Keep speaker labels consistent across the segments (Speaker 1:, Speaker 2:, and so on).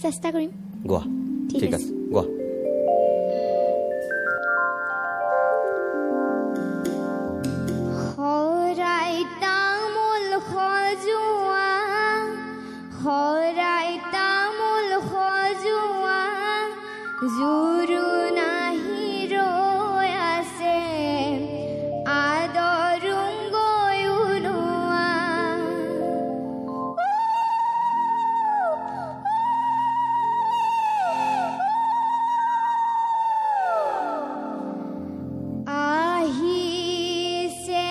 Speaker 1: চেষ্টা কৰিম
Speaker 2: গোৱা ঠিক আছে গোৱা
Speaker 1: হৰাই তামোল সজোৱা হৰাই তামোল সজোৱা জুৰু নাহি ৰৈ আছে আদৰুং গৈ ওলোৱা আহিছে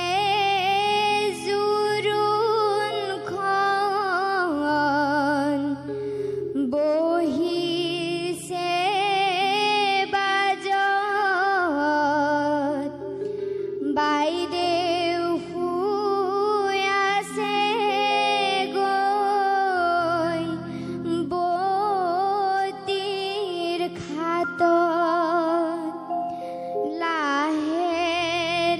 Speaker 1: জোৰোণখন বহিছে বাজত বাইদেউ শুই আছে গৈ বতীৰ খাটত লাহে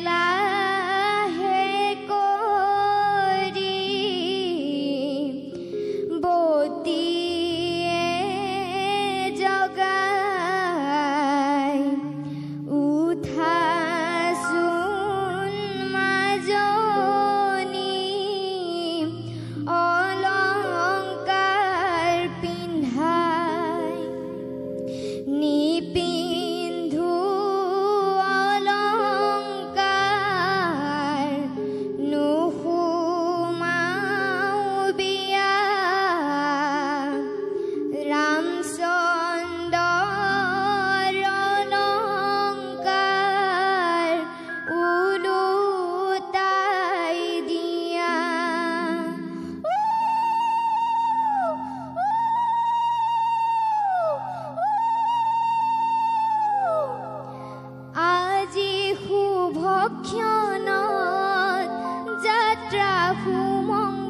Speaker 1: লাহে কৰি বতীয়ে জগাই উঠাচোন মাজনী অলংকাৰ পিন্ধাই নিপিন্ধো অলংকাৰ নোসোমাও বিয়া ৰামচন্দ্ৰৰ অলংকাৰ ওলোটাই দিয়া আজি শুভক্ষণত যাত্ৰা সুমংগল